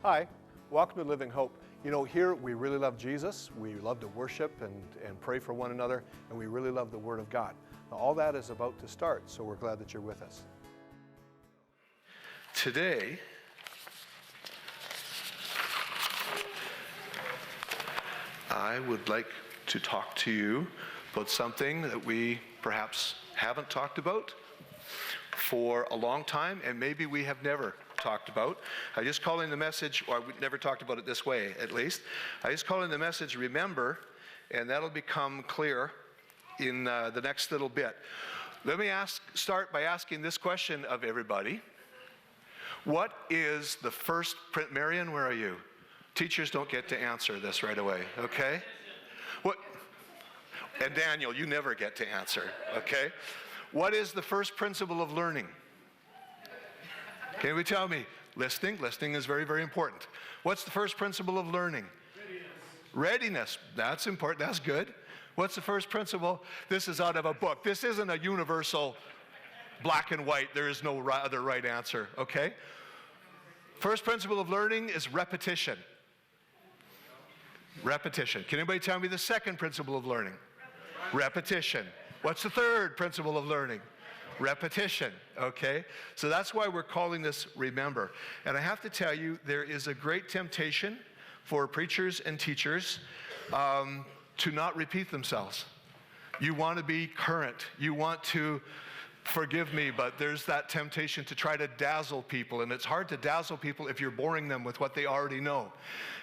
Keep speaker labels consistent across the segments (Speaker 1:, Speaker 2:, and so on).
Speaker 1: Hi, welcome to Living Hope. You know, here we really love Jesus, we love to worship and pray for one another, and we really love the Word of God. Now, all that is about to start, so we're glad that you're with us.
Speaker 2: Today, I would like to talk to you about something that we perhaps haven't talked about for a long time, and maybe we have never talked about. I just call in the message, or we never talked about it this way at least. I just call in the message, remember, and that'll become clear in the next little bit. Let me start by asking this question of everybody. What is the first print? Marion, where are you? Teachers don't get to answer this right away, okay? What? And Daniel, you never get to answer, okay? What is the first principle of learning? Can you tell me? Listening. Listening is very, very important. What's the first principle of learning? Readiness. That's important. That's good. What's the first principle? This is out of a book. This isn't a universal black and white. There is no other right answer, okay? First principle of learning is repetition. Repetition. Can anybody tell me the second principle of learning? Repetition. What's the third principle of learning? Repetition, okay? So that's why we're calling this Remember. And I have to tell you, there is a great temptation for preachers and teachers to not repeat themselves. You want to be current. You want to, forgive me, but there's that temptation to try to dazzle people, and it's hard to dazzle people if you're boring them with what they already know.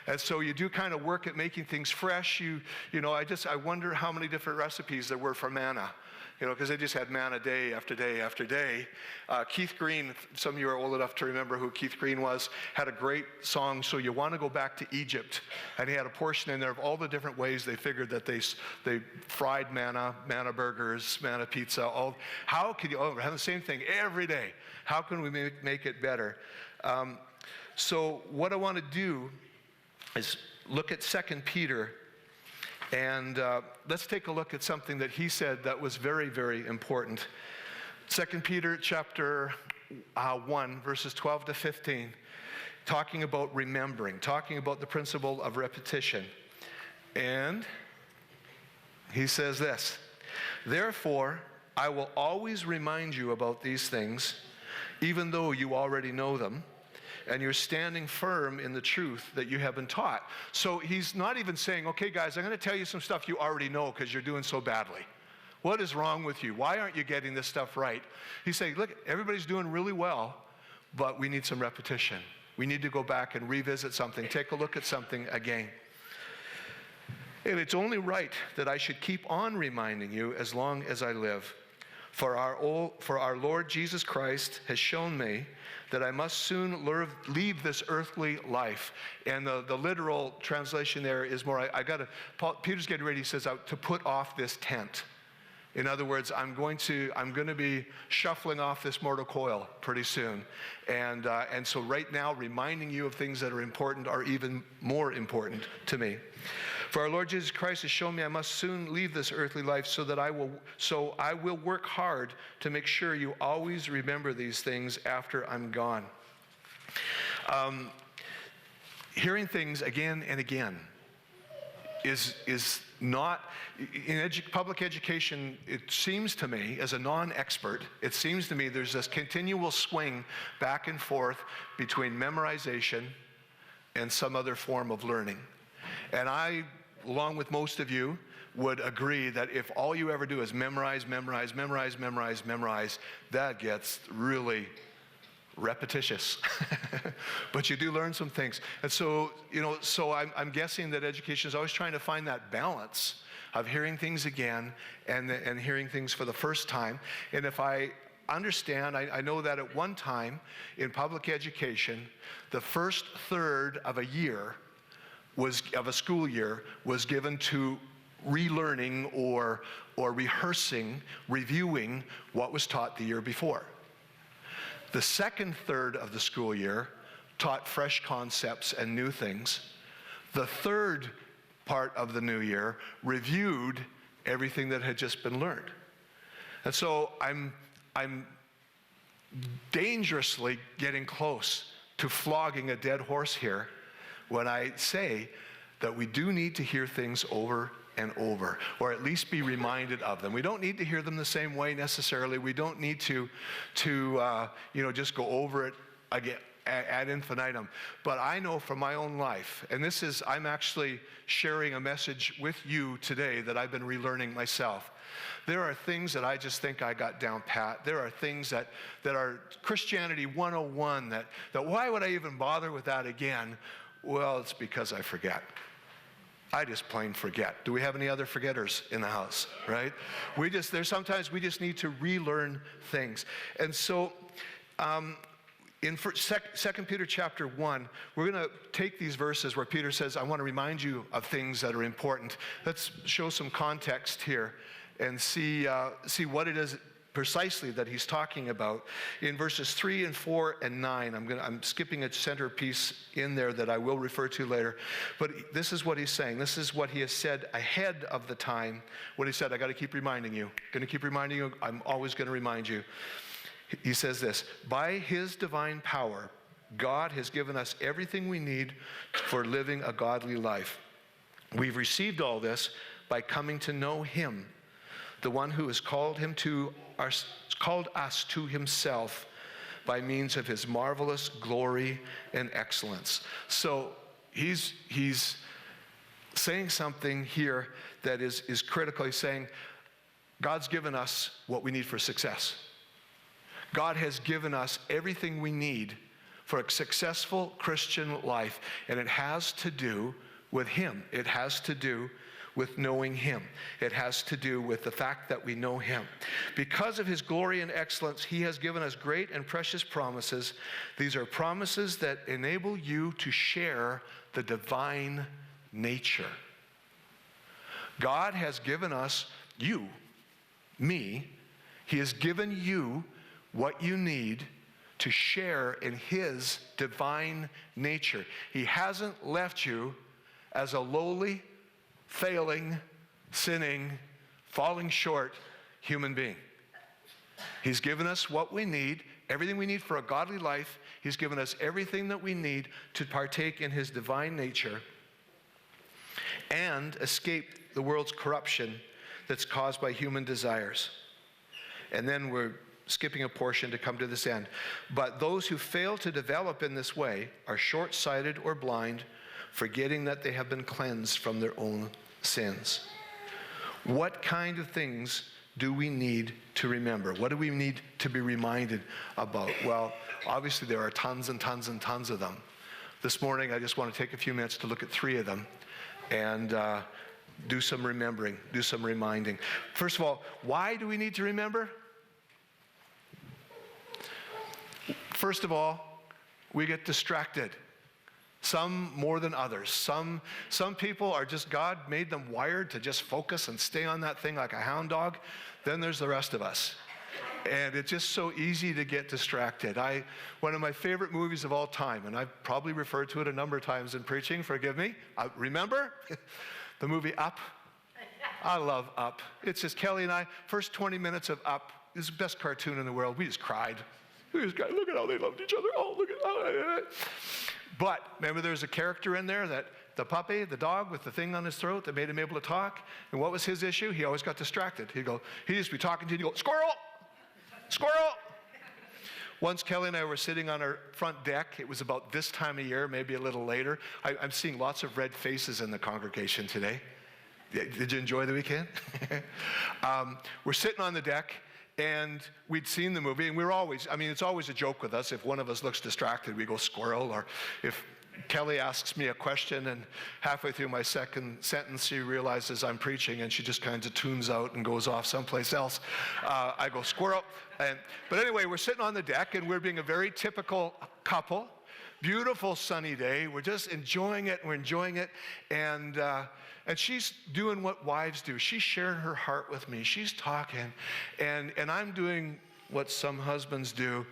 Speaker 2: And so you do kind of work at making things fresh. You know, I wonder how many different recipes there were for manna. You know, because they just had manna day after day after day. Keith Green, some of you are old enough to remember who Keith Green was, had a great song, So You Want to Go Back to Egypt. And he had a portion in there of all the different ways they figured that they fried manna, manna burgers, manna pizza. How could you, have the same thing every day. How can we make it better? So what I want to do is look at 2 Peter. And let's take a look at something that he said that was very, very important. 2 Peter chapter 1, verses 12 to 15, talking about remembering, talking about the principle of repetition. And he says this, "Therefore, I will always remind you about these things, even though you already know them, and you're standing firm in the truth that you have been taught." So he's not even saying, okay, guys, I'm going to tell you some stuff you already know because you're doing so badly. What is wrong with you? Why aren't you getting this stuff right? He's saying, look, everybody's doing really well, but we need some repetition. We need to go back and revisit something, take a look at something again. And it's only right that I should keep on reminding you as long as I live. For our Lord Jesus Christ has shown me that I must soon leave this earthly life. And the literal translation there is more, Peter's getting ready, he says, to put off this tent. In other words, I'm going to be shuffling off this mortal coil pretty soon. And so right now, reminding you of things that are important are even more important to me. For our Lord Jesus Christ has shown me I must soon leave this earthly life, so I will work hard to make sure you always remember these things after I'm gone. Hearing things again and again is not, in public education, it seems to me, as a non-expert, it seems to me there's this continual swing back and forth between memorization and some other form of learning. And I, along with most of you, would agree that if all you ever do is memorize, that gets really repetitious. But you do learn some things. And so, I'm guessing that education is always trying to find that balance of hearing things again and hearing things for the first time. And if I understand, I know that at one time in public education, the first third of a school year was given to relearning or rehearsing, reviewing what was taught the year before. The second third of the school year taught fresh concepts and new things. The third part of the new year reviewed everything that had just been learned. And so I'm dangerously getting close to flogging a dead horse here when I say that we do need to hear things over and over, or at least be reminded of them. We don't need to hear them the same way necessarily. We don't need to just go over it again ad infinitum. But I know from my own life, and I'm actually sharing a message with you today that I've been relearning myself. There are things that I just think I got down pat. There are things that are Christianity 101 that why would I even bother with that again? Well, it's because I forget. I just plain forget. Do we have any other forgetters in the house, right? Sometimes we just need to relearn things. And so in 2 Peter chapter 1, we're going to take these verses where Peter says, I want to remind you of things that are important. Let's show some context here and see what it is precisely that he's talking about. In verses 3 and 4 and 9, I'm skipping a centerpiece in there that I will refer to later. But this is what he's saying. This is what he has said ahead of the time. What he said, I got to keep reminding you. Going to keep reminding you. I'm always going to remind you. He says this, by his divine power, God has given us everything we need for living a godly life. We've received all this by coming to know him, the one who has called us to himself by means of his marvelous glory and excellence. So he's saying something here that is critical. He's saying God's given us what we need for success. God has given us everything we need for a successful Christian life, and it has to do with him. It has to do with knowing him. It has to do with the fact that we know him. Because of his glory and excellence, he has given us great and precious promises. These are promises that enable you to share the divine nature. God has given us, you, me, he has given you what you need to share in his divine nature. He hasn't left you as a lowly, failing, sinning, falling short human being. He's given us what we need, everything we need for a godly life. He's given us everything that we need to partake in his divine nature and escape the world's corruption that's caused by human desires. And then we're skipping a portion to come to this end. But those who fail to develop in this way are short-sighted or blind, forgetting that they have been cleansed from their own sins. What kind of things do we need to remember? What do we need to be reminded about? Well, obviously there are tons and tons and tons of them. This morning I just want to take a few minutes to look at 3 of them and do some remembering, do some reminding. First of all, why do we need to remember? First of all, we get distracted. Some more than others. Some people are just, God made them wired to just focus and stay on that thing like a hound dog. Then there's the rest of us. And it's just so easy to get distracted. One of my favorite movies of all time, and I've probably referred to it a number of times in preaching, forgive me. Remember the movie Up? I love Up. It's just Kelly and I, first 20 minutes of Up, is the best cartoon in the world. We just cried. Look at how they loved each other. Oh, look at that. But remember, there's a character in there, that the puppy, the dog with the thing on his throat that made him able to talk. And what was his issue? He always got distracted. He'd just be talking to you, and he'd go, squirrel, squirrel. Once Kelly and I were sitting on our front deck. It was about this time of year, maybe a little later. I'm seeing lots of red faces in the congregation today. Did you enjoy the weekend? We're sitting on the deck. And we'd seen the movie, and it's always a joke with us. If one of us looks distracted, we go squirrel. Or if Kelly asks me a question, and halfway through my second sentence, she realizes I'm preaching, and she just kind of tunes out and goes off someplace else, I go squirrel. But anyway, we're sitting on the deck, and we're being a very typical couple. Beautiful sunny day. We're just enjoying it. We're enjoying it. And she's doing what wives do. She's sharing her heart with me. She's talking. And I'm doing what some husbands do.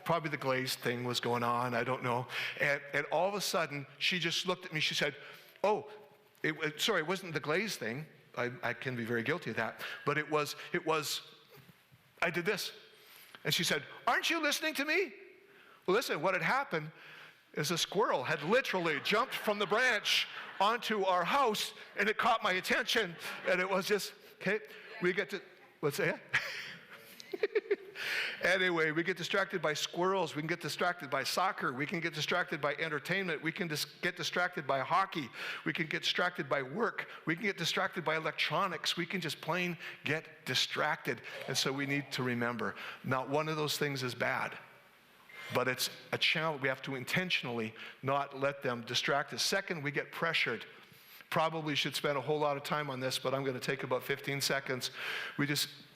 Speaker 2: Probably the glazed thing was going on. I don't know. And all of a sudden, she just looked at me. She said, sorry, it wasn't the glazed thing. I can be very guilty of that. But it was, I did this. And she said, aren't you listening to me? Well, listen, what had happened is a squirrel had literally jumped from the branch onto our house, and it caught my attention, and it was just, okay, we get to, what's that? Anyway, we get distracted by squirrels. We can get distracted by soccer. We can get distracted by entertainment. We can get distracted by hockey. We can get distracted by work. We can get distracted by electronics. We can just plain get distracted. And so we need to remember, not one of those things is bad, but it's a challenge. We have to intentionally not let them distract us. Second, we get pressured. Probably should spend a whole lot of time on this, but I'm going to take about 15 seconds.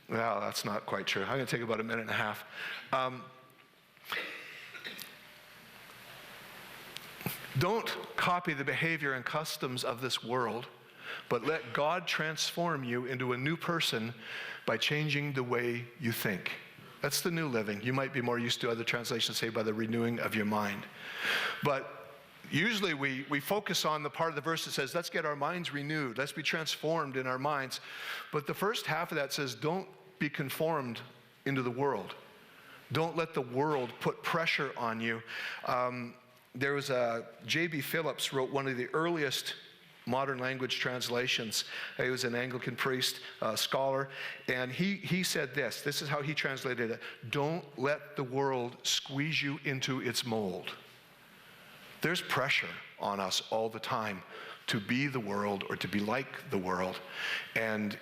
Speaker 2: Well, that's not quite true. I'm going to take about a minute and a half. Don't copy the behavior and customs of this world, but let God transform you into a new person by changing the way you think. That's the New Living. You might be more used to other translations say by the renewing of your mind. But usually we focus on the part of the verse that says, let's get our minds renewed. Let's be transformed in our minds. But the first half of that says, don't be conformed into the world. Don't let the world put pressure on you. There was J.B. Phillips wrote one of the earliest modern language translations. He was an Anglican priest, scholar, and he said this. This is how he translated it. Don't let the world squeeze you into its mold. There's pressure on us all the time to be the world or to be like the world. And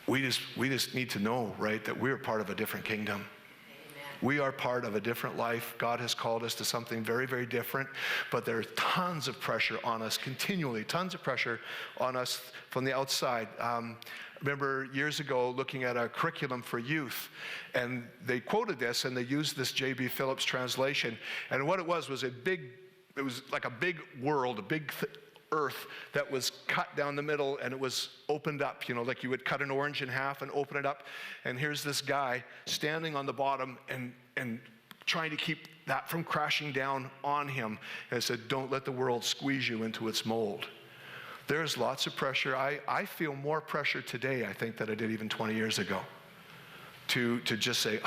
Speaker 2: we just need to know, right, that we're part of a different kingdom. Amen. We are part of a different life. God has called us to something very, very different, but there's tons of pressure on us continually, tons of pressure on us from the outside. I remember years ago looking at a curriculum for youth, and they quoted this, and they used this J.B. Phillips translation, and what it was it was like a big world, a big earth that was cut down the middle, and it was opened up, like you would cut an orange in half and open it up, and here's this guy standing on the bottom and trying to keep that from crashing down on him. And it said, don't let the world squeeze you into its mold. There's lots of pressure. I feel more pressure today, I think, than I did even 20 years ago to just say,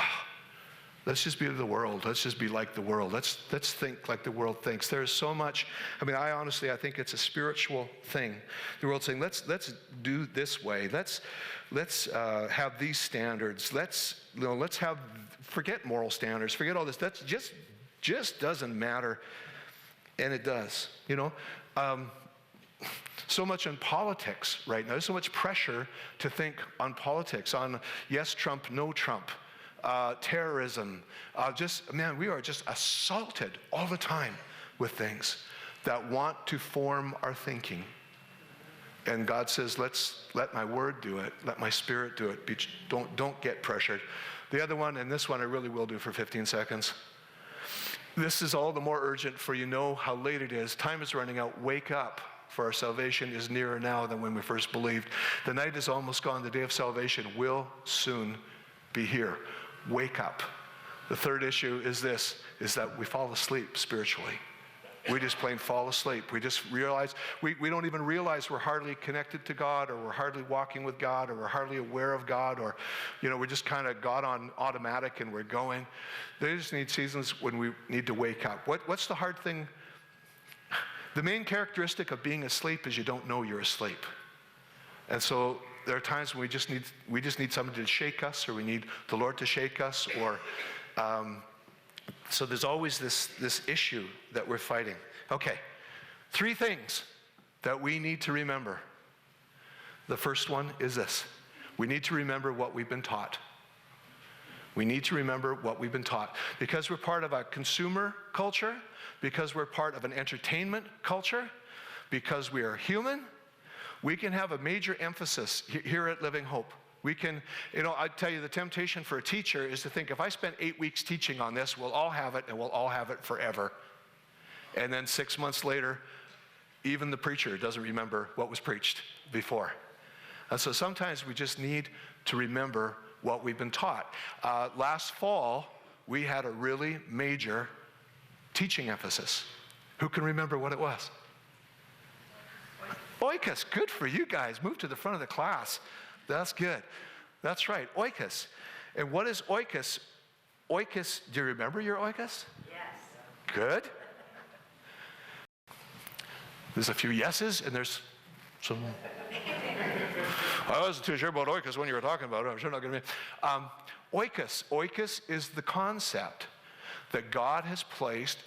Speaker 2: let's just be the world. Let's just be like the world. Let's think like the world thinks. There's so much. I think it's a spiritual thing. The world's saying, let's do this way. Let's have these standards. Forget moral standards. Forget all this. That just doesn't matter. And it does. So much on politics right now. There's so much pressure to think on politics, on yes Trump, no Trump. Terrorism, we are just assaulted all the time with things that want to form our thinking. And God says, let my word do it, let my spirit do it. Don't get pressured. The other one, and this one I really will do for 15 seconds. This is all the more urgent, for you know how late it is. Time is running out. Wake up, for our salvation is nearer now than when we first believed. The night is almost gone. The day of salvation will soon be here. Wake up. The third issue is that we fall asleep spiritually. We just plain fall asleep. We just realize, we don't even realize we're hardly connected to God, or we're hardly walking with God, or we're hardly aware of God, or, we just kind of got on automatic and we're going. They just need seasons when we need to wake up. What's the hard thing? The main characteristic of being asleep is you don't know you're asleep. And so there are times when we just need somebody to shake us, or we need the Lord to shake us, or so there's always this issue that we're fighting. Okay, 3 things that we need to remember. The first one is this: we need to remember what we've been taught. We need to remember what we've been taught. Because we're part of a consumer culture, because we're part of an entertainment culture, because we are human, we can have a major emphasis here at Living Hope. We can, I tell you, the temptation for a teacher is to think, if I spent 8 weeks teaching on this, we'll all have it, and we'll all have it forever. And then 6 months later, even the preacher doesn't remember what was preached before. And so sometimes we just need to remember what we've been taught. Last fall, we had a really major teaching emphasis. Who can remember what it was? Oikos, good for you guys. Move to the front of the class. That's good. That's right, Oikos. And what is Oikos? Oikos, do you remember your oikos?
Speaker 3: Yes.
Speaker 2: Good. There's a few yeses, and there's some. I wasn't too sure about oikos when you were talking about it. I'm sure not going to be. Oikos. Oikos is the concept that God has placed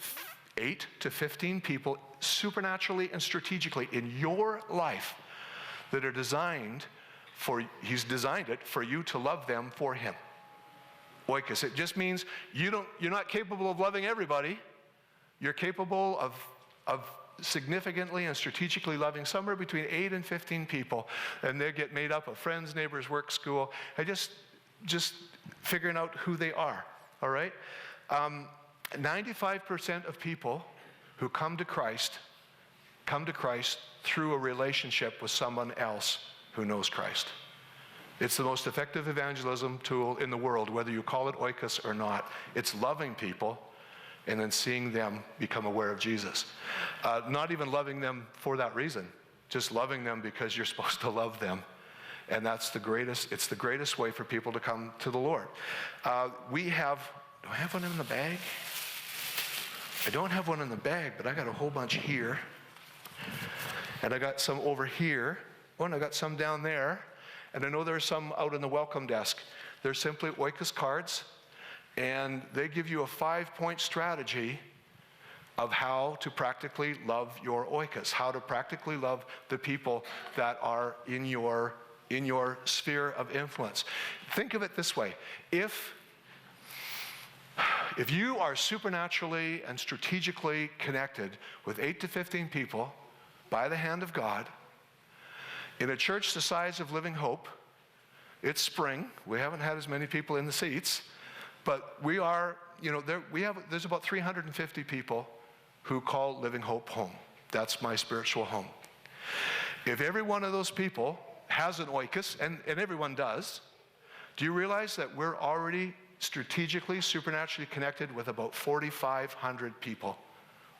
Speaker 2: 8 to 15 people supernaturally and strategically in your life that are designed for, he's designed it for you to love them for him. Oikos. It just means you're not capable of loving everybody. You're capable of significantly and strategically loving somewhere between 8 and 15 people, and they get made up of friends, neighbors, work, school, and just figuring out who they are, all right? 95% of people who come to Christ through a relationship with someone else who knows Christ. It's the most effective evangelism tool in the world, whether you call it oikos or not. It's loving people and then seeing them become aware of Jesus. Not even loving them for that reason, just loving them because you're supposed to love them. And it's the greatest way for people to come to the Lord. Do I have one in the bag? I don't have one in the bag, but I got a whole bunch here. And I got some over here. Oh, and I got some down there. And I know there's some out in the welcome desk. They're simply Oikos cards. And they give you a 5-point strategy of how to practically love your oikos, how to practically love the people that are in your sphere of influence. Think of it this way. If you are supernaturally and strategically connected with 8 to 15 people by the hand of God, in a church the size of Living Hope, it's spring. We haven't had as many people in the seats. But we are, there's about 350 people who call Living Hope home. That's my spiritual home. If every one of those people has an oikos, and everyone does, do you realize that we're already strategically, supernaturally connected with about 4,500 people?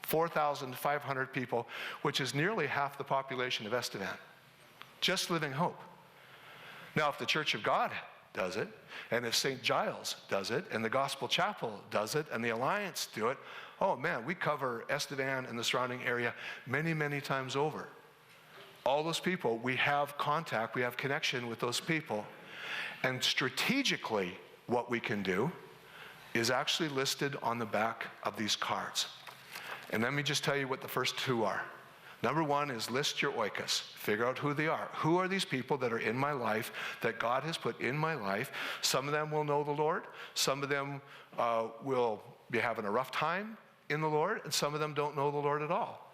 Speaker 2: 4,500 people, which is nearly half the population of Estevan. Just Living Hope. Now, if the Church of God does it, and if St. Giles does it, and the Gospel Chapel does it, and the Alliance do it, oh man, we cover Estevan and the surrounding area many, many times over. All those people, we have contact, we have connection with those people. And strategically, what we can do is actually listed on the back of these cards. And let me just tell you what the first 2 are. Number 1 is list your oikos. Figure out who they are. Who are these people that are in my life, that God has put in my life? Some of them will know the Lord. Some of them will be having a rough time in the Lord, and some of them don't know the Lord at all.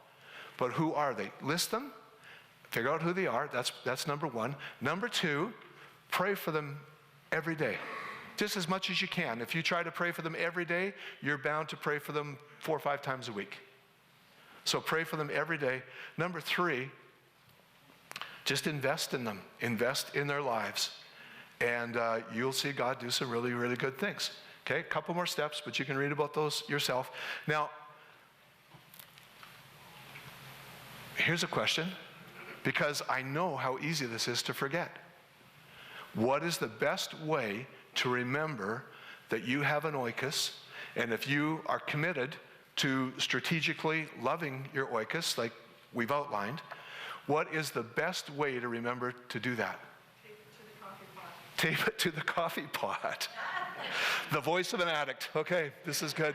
Speaker 2: But who are they? List them. Figure out who they are. That's number 1. Number 2, pray for them every day. Just as much as you can. If you try to pray for them every day, you're bound to pray for them 4 or 5 times a week. So pray for them every day. Number 3, just invest in them. Invest in their lives. And you'll see God do some really, really good things. Okay, a couple more steps, but you can read about those yourself. Now, here's a question, because I know how easy this is to forget. What is the best way to remember that you have an oikos, and if you are committed to strategically loving your oikos, like we've outlined, what is the best way to remember to do that? Tape it to the coffee pot. The voice of an addict. Okay, this is good.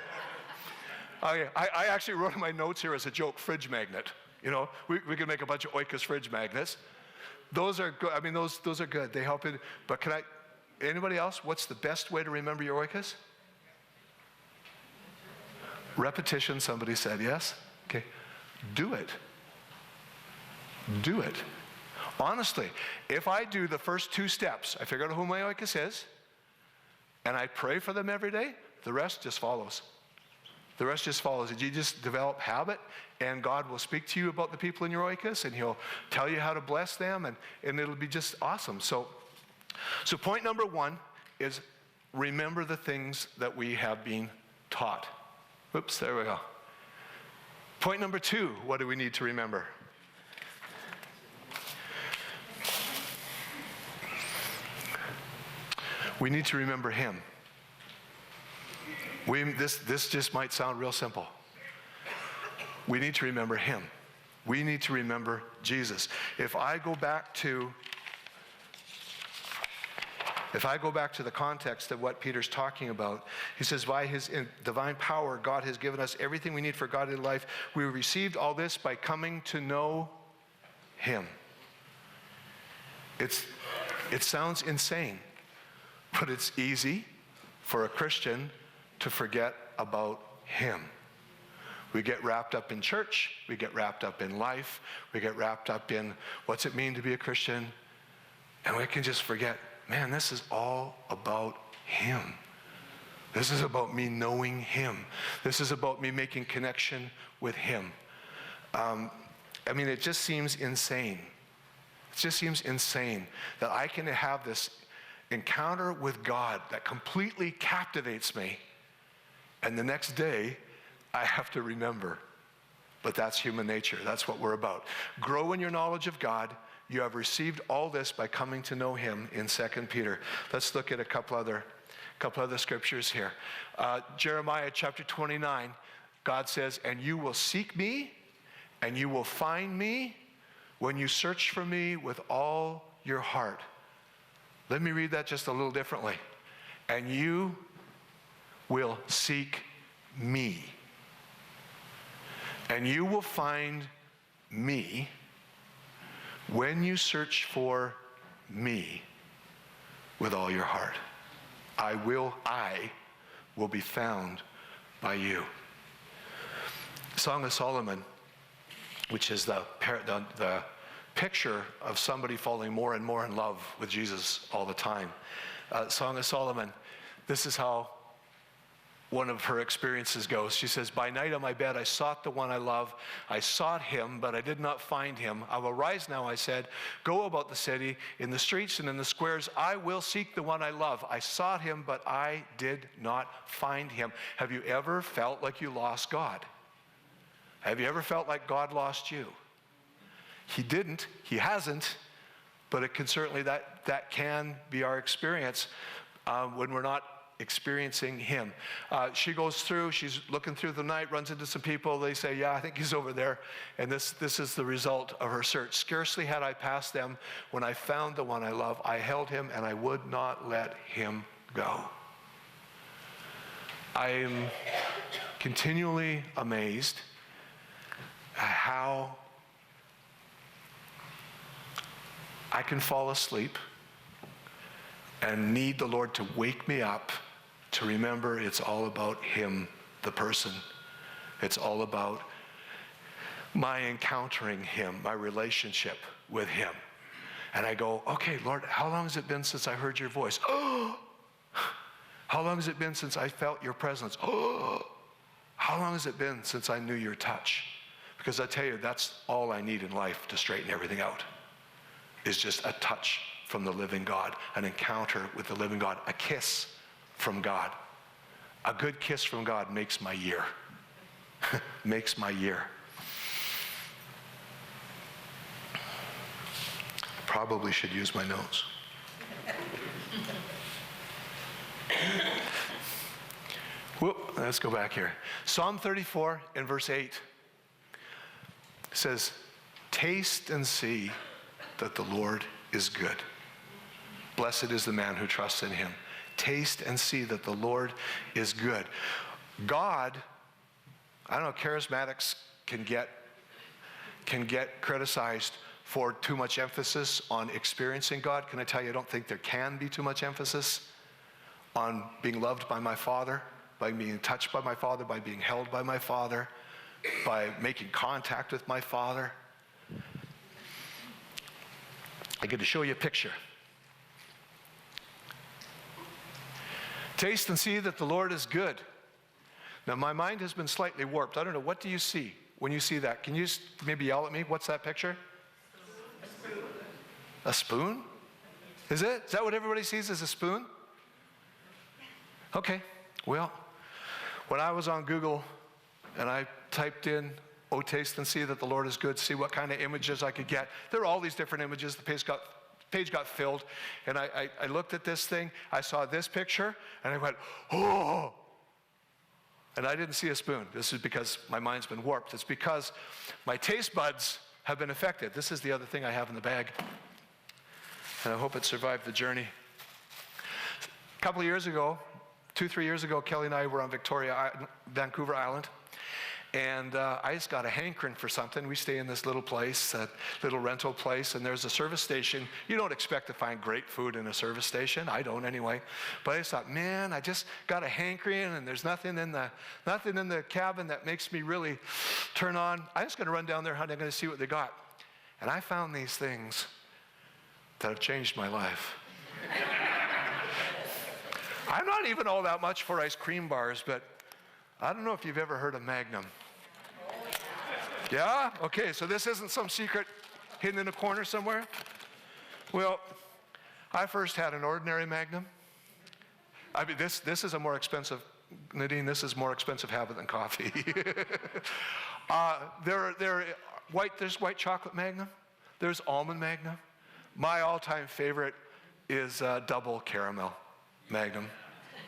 Speaker 2: I actually wrote in my notes here as a joke, fridge magnet. We could make a bunch of oikos fridge magnets. Those are good. I mean, those are good. They help it. But anybody else, what's the best way to remember your oikos? Repetition, somebody said, yes? Okay. Do it. Do it. Honestly, if I do the first 2 steps, I figure out who my oikos is, and I pray for them every day, the rest just follows. The rest just follows. You just develop habit, and God will speak to you about the people in your oikos, and he'll tell you how to bless them, and it'll be just awesome. So point number 1 is remember the things that we have been taught. Oops, there we go. Point number 2, what do we need to remember? We need to remember him. This just might sound real simple. We need to remember him. We need to remember Jesus. If I go back to the context of what Peter's talking about, he says, by his divine power, God has given us everything we need for godly life. We received all this by coming to know him. It sounds insane, but it's easy for a Christian to forget about him. We get wrapped up in church, we get wrapped up in life, we get wrapped up in what's it mean to be a Christian, and we can just forget, man, this is all about him. This is about me knowing him. This is about me making connection with him. It just seems insane. It just seems insane that I can have this encounter with God that completely captivates me, and the next day, I have to remember. But that's human nature. That's what we're about. Grow in your knowledge of God. You have received all this by coming to know him in 2 Peter. Let's look at a couple other scriptures here. Jeremiah chapter 29, God says, and you will seek me, and you will find me when you search for me with all your heart. Let me read that just a little differently. And you will seek me. And you will find me when you search for me with all your heart. I will be found by you. Song of Solomon, which is the picture of somebody falling more and more in love with Jesus all the time. Song of Solomon, this is how one of her experiences goes. She says, by night on my bed I sought the one I love. I sought him, but I did not find him. I will rise now, I said, go about the city, in the streets and in the squares. I will seek the one I love. I sought him, but I did not find him. Have you ever felt like you lost God? Have you ever felt like God lost you? He didn't, he hasn't, but it can certainly, that can be our experience when we're not experiencing him. She goes through, she's looking through the night, runs into some people. They say, yeah, I think he's over there. And this is the result of her search. Scarcely had I passed them when I found the one I love. I held him and I would not let him go. I am continually amazed at how I can fall asleep and need the Lord to wake me up to remember it's all about him, the person. It's all about my encountering him, my relationship with him. And I go, okay, Lord, how long has it been since I heard your voice? Oh, how long has it been since I felt your presence? Oh, how long has it been since I knew your touch? Because I tell you, that's all I need in life to straighten everything out, is just a touch from the living God, an encounter with the living God, a kiss from God. A good kiss from God makes my year. Makes my year. Probably should use my notes. Whoop, let's go back here. Psalm 34 in verse 8 says, taste and see that the Lord is good. Blessed is the man who trusts in him. Taste and see that the Lord is good. God, I don't know, charismatics can get criticized for too much emphasis on experiencing God. Can I tell you, I don't think there can be too much emphasis on being loved by my Father, by being touched by my Father, by being held by my Father, by making contact with my Father. I get to show you a picture. Taste and see that the Lord is good. Now, my mind has been slightly warped. I don't know, what do you see when you see that? Can you maybe yell at me? What's that picture? A spoon. A spoon? Is it? Is that what everybody sees as a spoon? Okay, well, when I was on Google and I typed in, oh, taste and see that the Lord is good, see what kind of images I could get. There are all these different images. The page got filled, and I looked at this thing. I saw this picture, and I went, oh, And I didn't see a spoon. This is because my mind's been warped. It's because my taste buds have been affected. This is the other thing I have in the bag. And I hope it survived the journey. A couple of years ago, 2-3 years ago, Kelly and I were on Vancouver Island. And I just got a hankering for something. We stay in this little place, a little rental place, and there's a service station. You don't expect to find great food in a service station. I don't anyway. But I just thought, man, I just got a hankering, and there's nothing in the cabin that makes me really turn on. I'm just going to run down there, honey. I'm going to see what they got. And I found these things that have changed my life. I'm not even all that much for ice cream bars, but I don't know if you've ever heard of Magnum. Yeah? Okay, so this isn't some secret hidden in a corner somewhere? Well, I first had an ordinary Magnum. I mean, this is a more expensive, Nadine, this is more expensive habit than coffee. There's white chocolate Magnum. There's almond Magnum. My all-time favorite is double caramel Magnum.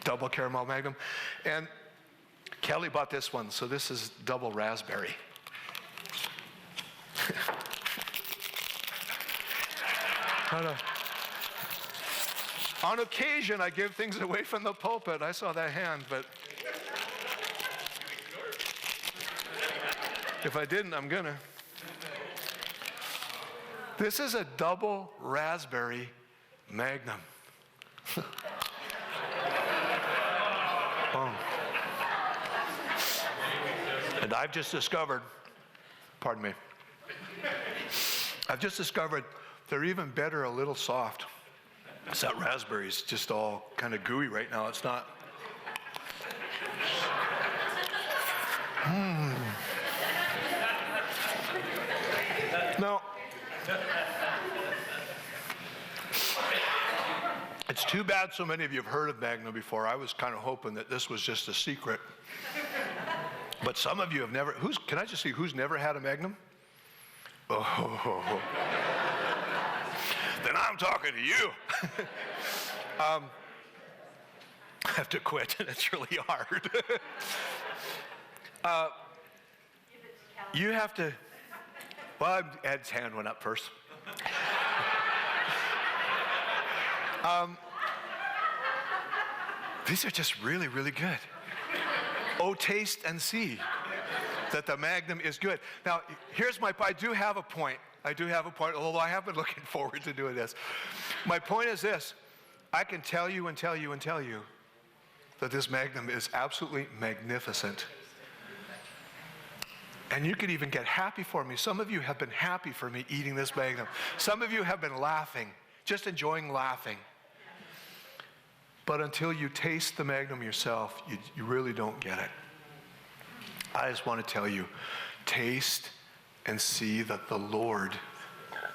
Speaker 2: Double caramel Magnum. And Kelly bought this one, so this is double raspberry. On occasion, I give things away from the pulpit. I saw that hand, but if I didn't, I'm gonna. This is a double raspberry Magnum. Oh. And I've just discovered, pardon me, I've just discovered they're even better a little soft. It's that raspberry's just all kind of gooey right now. It's not. No. It's too bad so many of you have heard of Magnum before. I was kind of hoping that this was just a secret. But some of you have never, can I just see who's never had a Magnum? Oh. Then I'm talking to you. I have to quit, and it's really hard. You have to, well, Ed's hand went up first. These are just really, really good. Oh, taste and see that the Magnum is good. Now, I do have a point, although I have been looking forward to doing this. My point is this: I can tell you that this Magnum is absolutely magnificent. And you could even get happy for me. Some of you have been happy for me eating this Magnum. Some of you have been laughing, just enjoying laughing. But until you taste the Magnum yourself, you really don't get it. I just want to tell you, taste and see that the Lord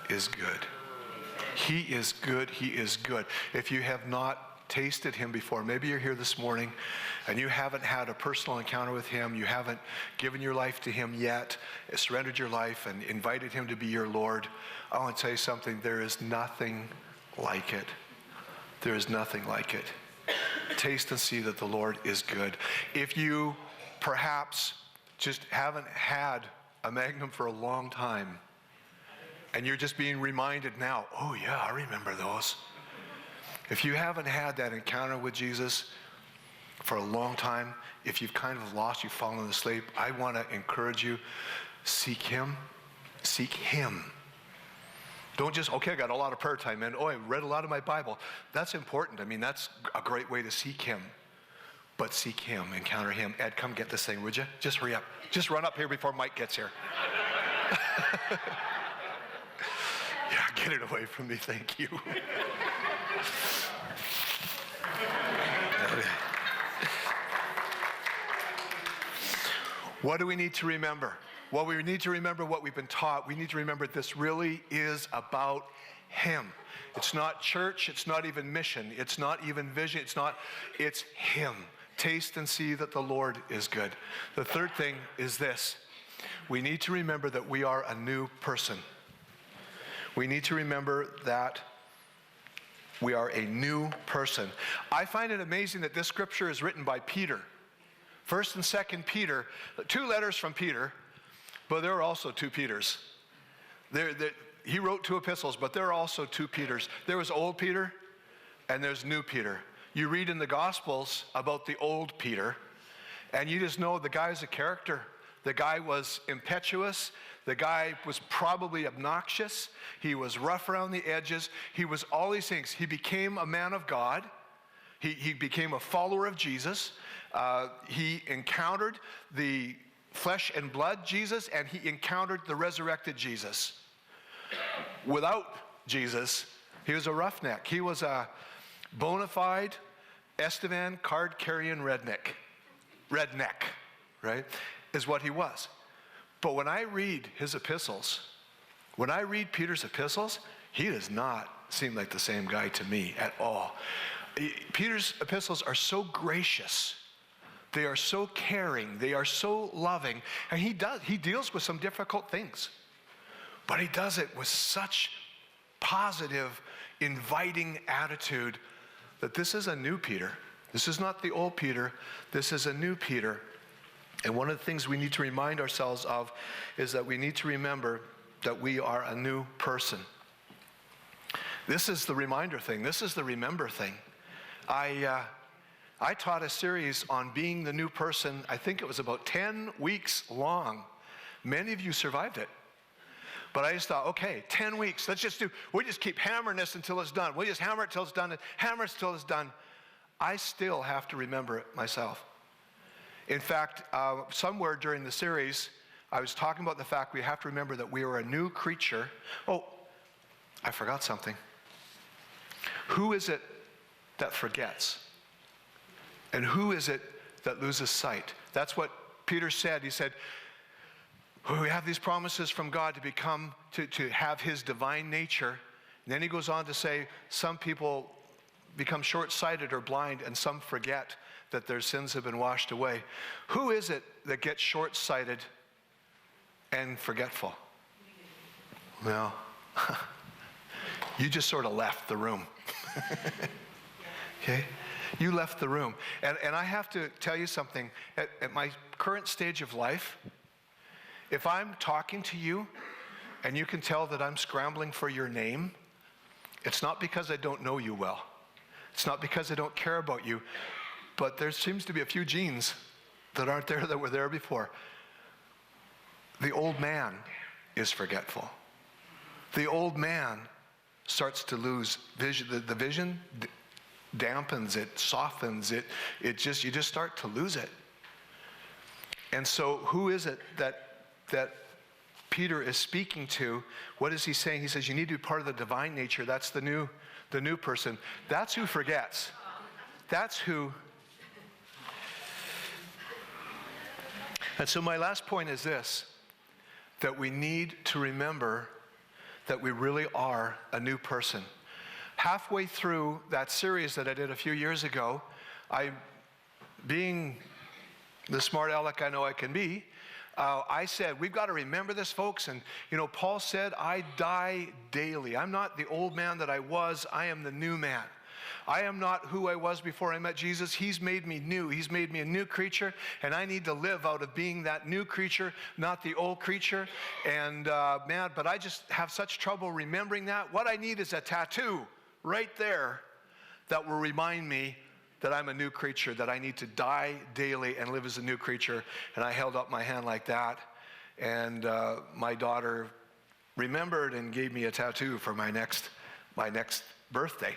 Speaker 2: is good. He is good. He is good. If you have not tasted him before, maybe you're here this morning and you haven't had a personal encounter with him, you haven't given your life to him yet, surrendered your life and invited him to be your Lord, I want to tell you something. There is nothing like it. There is nothing like it. Taste and see that the Lord is good. If you perhaps just haven't had a Magnum for a long time, and you're just being reminded now, oh yeah, I remember those. If you haven't had that encounter with Jesus for a long time, if you've kind of lost, you've fallen asleep, I want to encourage you, seek him. Seek him. Don't just, okay, I got a lot of prayer time, and I read a lot of my Bible. That's important. I mean, that's a great way to seek him. But seek him, encounter him. Ed, come get this thing, would you? Just hurry up. Just run up here before Mike gets here. Yeah, get it away from me, thank you. What do we need to remember? Well, we need to remember what we've been taught. We need to remember this really is about him. It's not church. It's not even mission. It's not even vision. It's him. Taste and see that the Lord is good. The third thing is this. We need to remember that we are a new person. We need to remember that we are a new person. I find it amazing that this scripture is written by Peter. First and Second Peter, two letters from Peter, but there are also two Peters. He wrote two epistles, but there are also two Peters. There was Old Peter, and there's New Peter. You read in the Gospels about the Old Peter, and you just know the guy's a character. The guy was impetuous. The guy was probably obnoxious. He was rough around the edges. He was all these things. He became a man of God. He became a follower of Jesus. He encountered the flesh and blood Jesus, and he encountered the resurrected Jesus. Without Jesus, he was a roughneck. He was a bona fide Estevan card-carrying redneck, right, is what he was. But when I read his epistles, when I read Peter's epistles, he does not seem like the same guy to me at all. Peter's epistles are so gracious. They are so caring. They are so loving. And he deals with some difficult things. But he does it with such positive, inviting attitude that this is a new Peter. This is not the old Peter. This is a new Peter. And one of the things we need to remind ourselves of is that we need to remember that we are a new person. This is the reminder thing. This is the remember thing. I taught a series on being the new person. I think it was about 10 weeks long. Many of you survived it. But I just thought, okay, 10 weeks. We'll just keep hammering this until it's done. We'll just hammer it till it's done, and hammer it till it's done. I still have to remember it myself. In fact, somewhere during the series, I was talking about the fact we have to remember that we are a new creature. Oh, I forgot something. Who is it that forgets? And who is it that loses sight? That's what Peter said. He said, we have these promises from God to have his divine nature. And then he goes on to say, some people become short-sighted or blind, and some forget that their sins have been washed away. Who is it that gets short-sighted and forgetful? Well, you just sort of left the room. Okay? You left the room. And I have to tell you something. At my current stage of life, if I'm talking to you and you can tell that I'm scrambling for your name, it's not because I don't know you well. It's not because I don't care about you, but there seems to be a few genes that aren't there that were there before. The old man is forgetful. The old man starts to lose vision. The vision dampens, it softens, you just start to lose it. And so who is it that Peter is speaking to? What is he saying? He says you need to be part of the divine nature. That's the new person. That's who forgets. That's who. And so my last point is this, that we need to remember that we really are a new person. Halfway through that series that I did a few years ago, being the smart aleck I know I can be, I said, we've got to remember this, folks. And, Paul said, I die daily. I'm not the old man that I was. I am the new man. I am not who I was before I met Jesus. He's made me new. He's made me a new creature, and I need to live out of being that new creature, not the old creature. And, but I just have such trouble remembering that. What I need is a tattoo right there that will remind me that I'm a new creature, that I need to die daily and live as a new creature. And I held up my hand like that, and my daughter remembered and gave me a tattoo for my next birthday.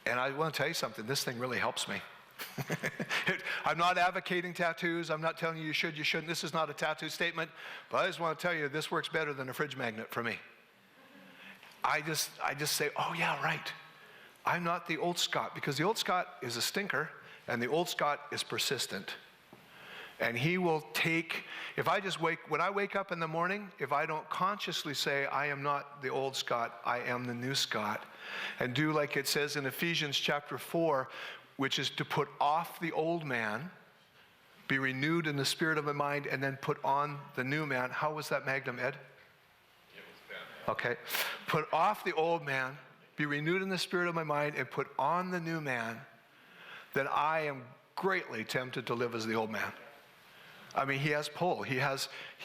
Speaker 2: And I want to tell you something, this thing really helps me. I'm not advocating tattoos. I'm not telling you should, you shouldn't. This is not a tattoo statement, but I just want to tell you this works better than a fridge magnet for me. I just say, oh yeah, right. I'm not the old Scott, because the old Scott is a stinker, and the old Scott is persistent. And he will take, when I wake up in the morning, if I don't consciously say, I am not the old Scott, I am the new Scott, and do like it says in Ephesians chapter 4, which is to put off the old man, be renewed in the spirit of my mind, and then put on the new man. How was that Magnum, Ed? Okay. Put off the old man, be renewed in the spirit of my mind, and put on the new man, then I am greatly tempted to live as the old man. I mean, he has pull.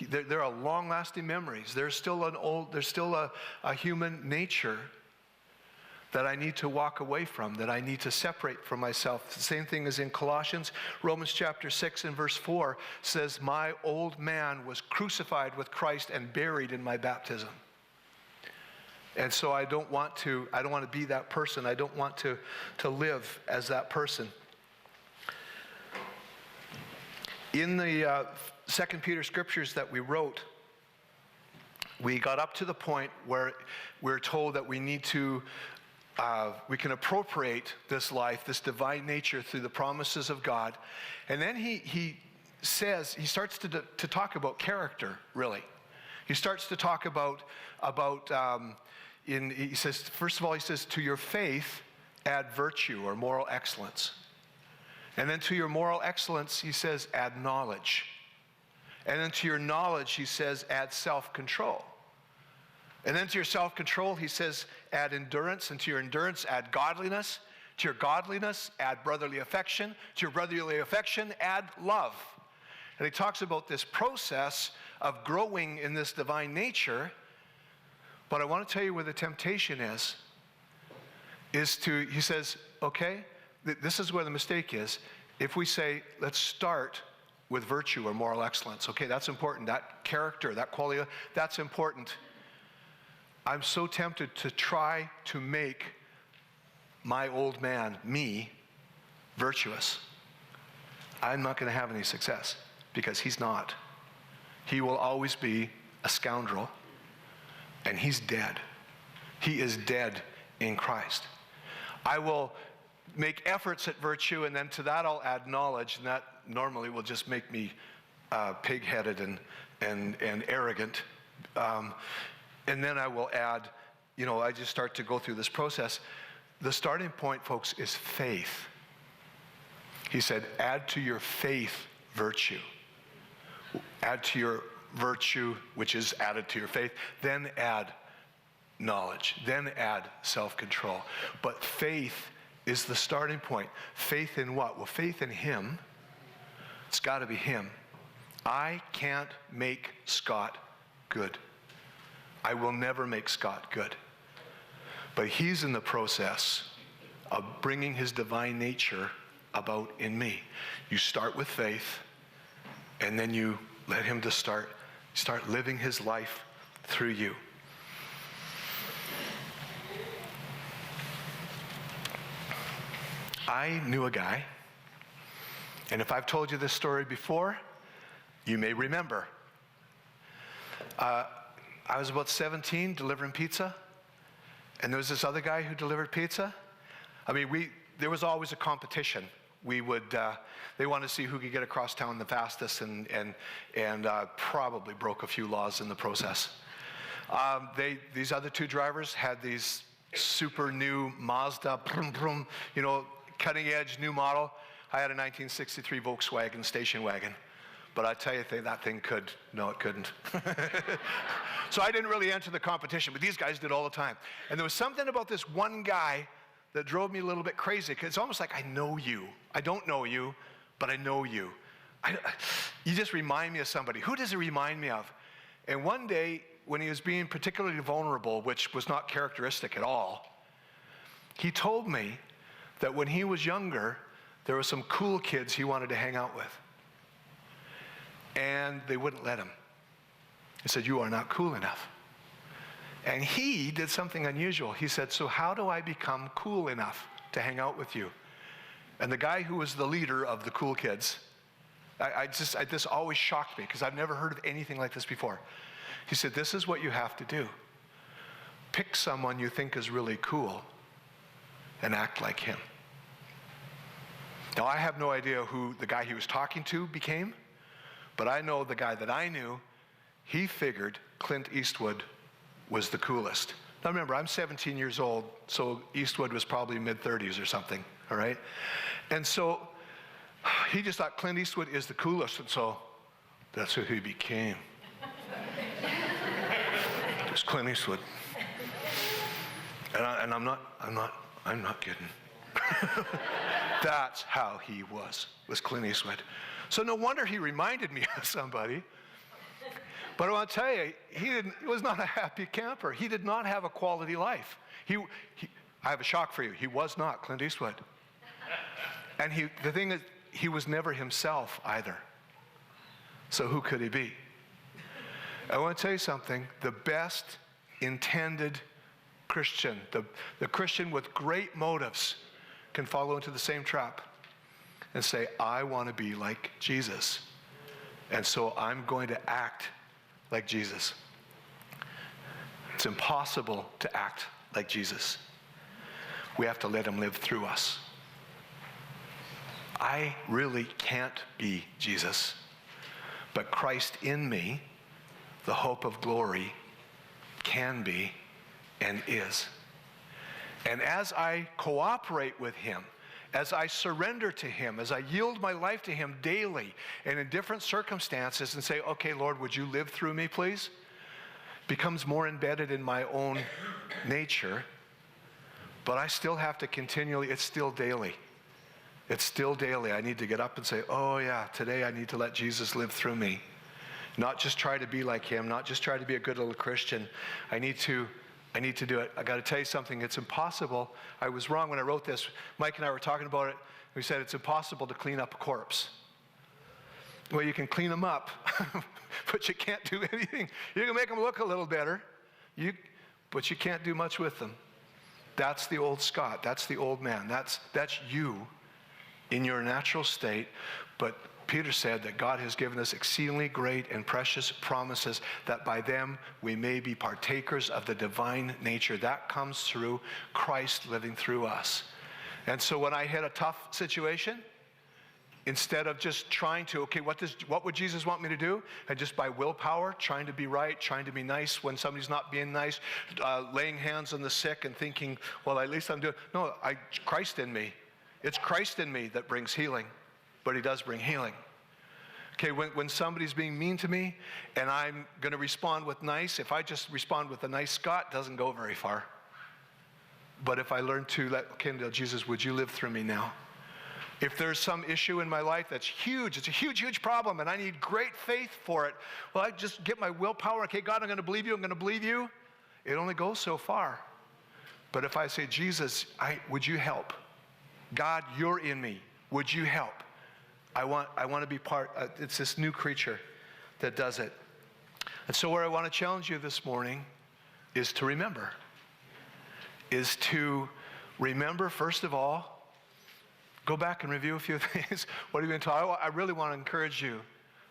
Speaker 2: There are long-lasting memories. There's still a human nature that I need to walk away from, that I need to separate from myself. The same thing is in Colossians. Romans chapter 6 and verse 4 says, my old man was crucified with Christ and buried in my baptism. And so I don't want to be that person. I don't want to live as that person. In the 2 Peter scriptures that we wrote, we got up to the point where we're told that we need to we can appropriate this life, this divine nature, through the promises of God. And then he starts to talk about character, really. He starts to talk about he says, first of all, he says, to your faith, add virtue or moral excellence. And then to your moral excellence, he says, add knowledge. And then to your knowledge, he says, add self-control. And then to your self-control, he says, add endurance. And to your endurance, add godliness. To your godliness, add brotherly affection. To your brotherly affection, add love. And he talks about this process of growing in this divine nature. But I want to tell you where the temptation is he says, okay, this is where the mistake is. If we say, let's start with virtue or moral excellence. Okay, that's important. That character, that quality, that's important. I'm so tempted to try to make my old man, me, virtuous. I'm not going to have any success because he's not. He will always be a scoundrel, and he's dead. He is dead in Christ. I will make efforts at virtue, and then to that I'll add knowledge, and that normally will just make me pig-headed and arrogant. And then I will add, I just start to go through this process. The starting point, folks, is faith. He said, add to your faith virtue. Add to your virtue, which is added to your faith, then add knowledge, then add self-control. But faith is the starting point. Faith in what? Well, faith in him. It's got to be him. I can't make Scott good. I will never make Scott good. But he's in the process of bringing his divine nature about in me. You start with faith, and then you let him to start living his life through you. I knew a guy, and if I've told you this story before, you may remember. I was about 17 delivering pizza, and there was this other guy who delivered pizza. I mean, there was always a competition. They wanted to see who could get across town the fastest, and probably broke a few laws in the process. These other two drivers had these super new Mazda, cutting edge new model. I had a 1963 Volkswagen station wagon. But I tell you, that thing could. No, it couldn't. So I didn't really enter the competition, but these guys did all the time. And there was something about this one guy that drove me a little bit crazy, because it's almost like I know you. I don't know you, but I know you. You just remind me of somebody. Who does it remind me of? And one day, when he was being particularly vulnerable, which was not characteristic at all, he told me that when he was younger, there were some cool kids he wanted to hang out with. And they wouldn't let him. He said, you are not cool enough. And he did something unusual. He said, so how do I become cool enough to hang out with you? And the guy who was the leader of the cool kids, this always shocked me, because I've never heard of anything like this before. He said, this is what you have to do. Pick someone you think is really cool and act like him. Now, I have no idea who the guy he was talking to became, but I know the guy that I knew, he figured Clint Eastwood was the coolest. Now remember, I'm 17 years old, so Eastwood was probably mid-30s or something, all right? And so he just thought Clint Eastwood is the coolest, and so that's who he became. Just Clint Eastwood. And I'm not kidding. That's how he was Clint Eastwood. So no wonder he reminded me of somebody. But I want to tell you, he was not a happy camper. He did not have a quality life. I have a shock for you. He was not Clint Eastwood. And the thing is, he was never himself either. So who could he be? I want to tell you something. The best intended Christian, the Christian with great motives, can follow into the same trap and say, I want to be like Jesus. And so I'm going to act like Jesus. It's impossible to act like Jesus. We have to let him live through us. I really can't be Jesus, but Christ in me, the hope of glory, can be and is. And as I cooperate with him, as I surrender to him, as I yield my life to him daily and in different circumstances and say, okay, Lord, would you live through me, please? Becomes more embedded in my own nature, but I still have to continually, it's still daily. It's still daily. I need to get up and say, oh yeah, today I need to let Jesus live through me. Not just try to be like him, not just try to be a good little Christian. I need to do it. I got to tell you something, it's impossible. I was wrong when I wrote this. Mike and I were talking about it. We said it's impossible to clean up a corpse. Well, you can clean them up, but you can't do anything. You can make them look a little better, but you can't do much with them. That's the old Scott. That's the old man. That's you in your natural state. But Peter said that God has given us exceedingly great and precious promises, that by them we may be partakers of the divine nature. That comes through Christ living through us. And so when I hit a tough situation, instead of just trying to, okay, what would Jesus want me to do? And just by willpower, trying to be right, trying to be nice when somebody's not being nice, laying hands on the sick and thinking, well, at least I'm doing, no, Christ in me. It's Christ in me that brings healing, but he does bring healing. Okay, when somebody's being mean to me and I'm going to respond with nice, if I just respond with a nice Scott, it doesn't go very far. But if I learn to Jesus, would you live through me now? If there's some issue in my life that's huge, it's a huge, huge problem, and I need great faith for it, well, I just get my willpower. Okay, God, I'm going to believe you. I'm going to believe you. It only goes so far. But if I say, Jesus, would you help? God, you're in me. Would you help? I want to be part. It's this new creature that does it. And so where I want to challenge you this morning is to remember. First of all, go back and review a few things. What have you been taught? I really want to encourage you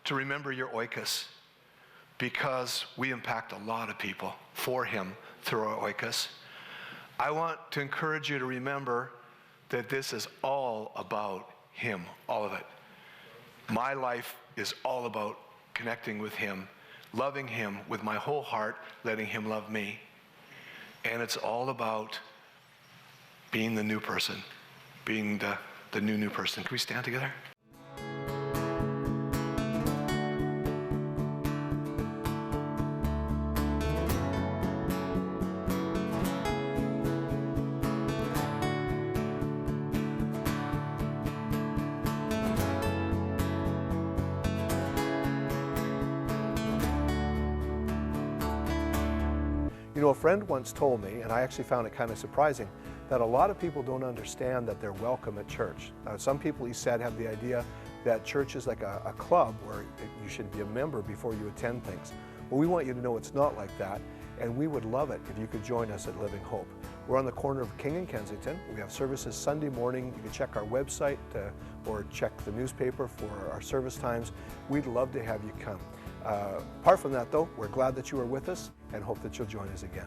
Speaker 2: to remember your oikos, because we impact a lot of people for him through our oikos. I want to encourage you to remember that this is all about him, all of it. My life is all about connecting with him, loving him with my whole heart, letting him love me. And it's all about being the new person, being the new person. Can we stand together?
Speaker 1: You know, a friend once told me, and I actually found it kind of surprising, that a lot of people don't understand that they're welcome at church. Some people, he said, have the idea that church is like a club where you should be a member before you attend things. Well, we want you to know it's not like that, and we would love it if you could join us at Living Hope. We're on the corner of King and Kensington. We have services Sunday morning. You can check our website or check the newspaper for our service times. We'd love to have you come. Apart from that, though, we're glad that you are with us and hope that you'll join us again.